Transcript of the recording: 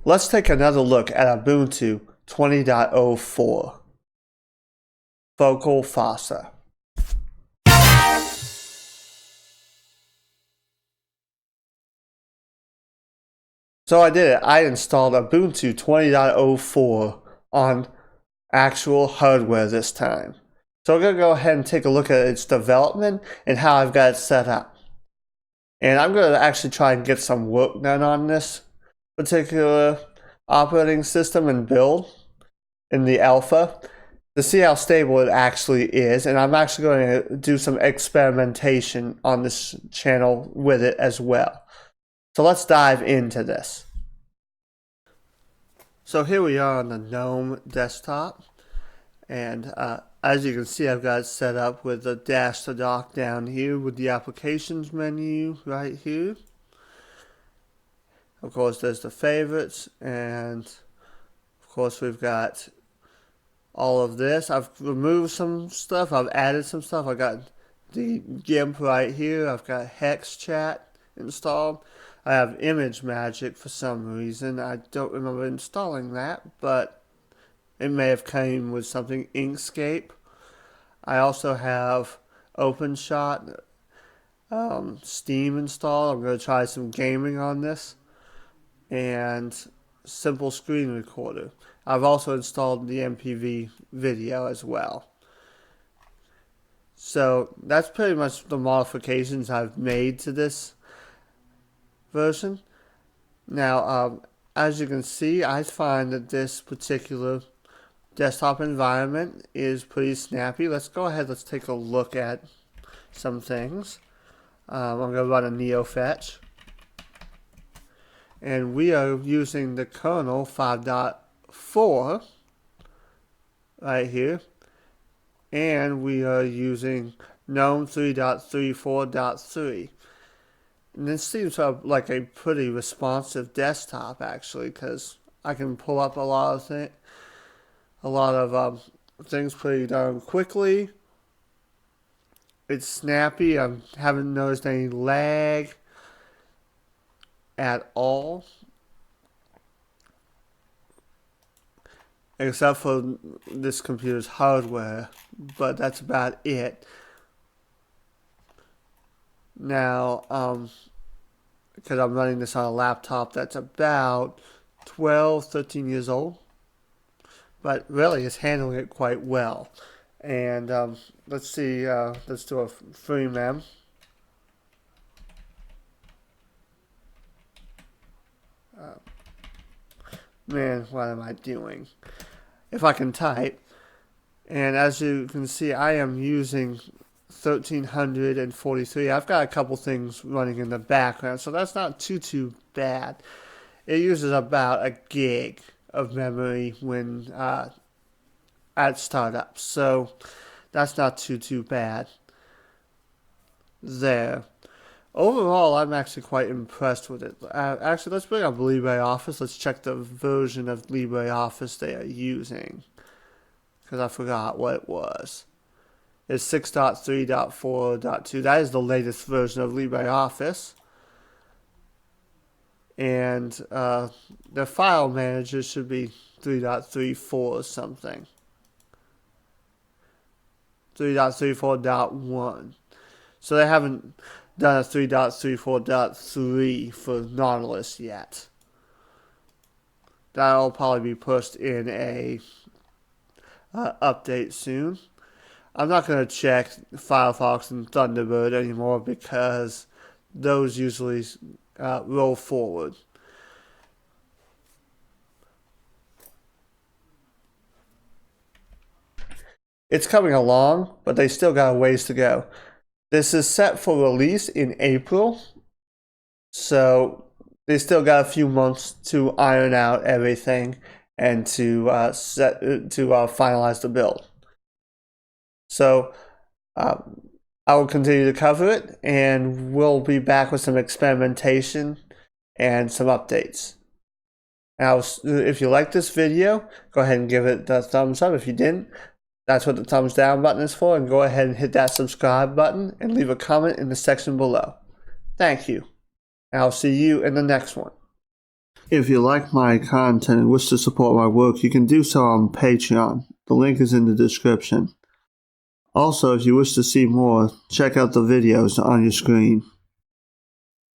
let's take another look at Ubuntu 20.04. Focal fossa. So I did it. I installed Ubuntu 20.04 on actual hardware this time. So we're going to go ahead and take a look at its development and how I've got it set up. And I'm going to actually try and get some work done on this particular operating system and build in the alpha to see how stable it actually is. And I'm actually going to do some experimentation on this channel with it as well. So let's dive into this. So here we are on the Gnome desktop, and as you can see, I've got it set up with the dash to dock down here with the applications menu right here. Of course, there's the favorites, and of course we've got all of this. I've removed some stuff, I've added some stuff. I've got the GIMP right here, I've got Hex Chat installed. I have Image Magic for some reason. I don't remember installing that, but it may have came with something. Inkscape. I also have OpenShot, Steam installed. I'm going to try some gaming on this, and Simple Screen Recorder. I've also installed the MPV video as well. So that's pretty much the modifications I've made to this version. Now, as you can see, I find that this particular desktop environment is pretty snappy. Let's go ahead, let's take a look at some things. I'm going to run a neofetch, and we are using the kernel 5.4 right here, and we are using Gnome 3.34.3. And this seems like a pretty responsive desktop, actually, because I can pull up a lot of things pretty darn quickly. It's snappy. I haven't noticed any lag at all, except for this computer's hardware, but that's about it. Now, because I'm running this on a laptop that's about 12, 13 years old, but really it's handling it quite well. And let's see, let's do a free mem. Man, what am I doing? If I can type. And as you can see, I am using 1343. I've got a couple things running in the background, so that's not too bad. It uses about a gig of memory when at startup, so that's not too bad there. Overall, I'm actually quite impressed with it. Actually, let's bring up LibreOffice. Let's check the version of LibreOffice they are using, because I forgot what it was. It's 6.3.4.2. That is the latest version of LibreOffice. And the file manager should be 3.34 or something. 3.34.1. So they haven't done a 3.34.3 for Nautilus yet. That'll probably be pushed in a update soon. I'm not going to check Firefox and Thunderbird anymore because those usually roll forward. It's coming along, but they still got a ways to go. This is set for release in April, so they still got a few months to iron out everything and to finalize the build. So I will continue to cover it, and we'll be back with some experimentation and some updates. Now, if you like this video, go ahead and give it the thumbs up. If you didn't, that's what the thumbs down button is for, and go ahead and hit that subscribe button and leave a comment in the section below. Thank you, and I'll see you in the next one. If you like my content and wish to support my work, you can do so on Patreon. The link is in the description. Also, if you wish to see more, check out the videos on your screen.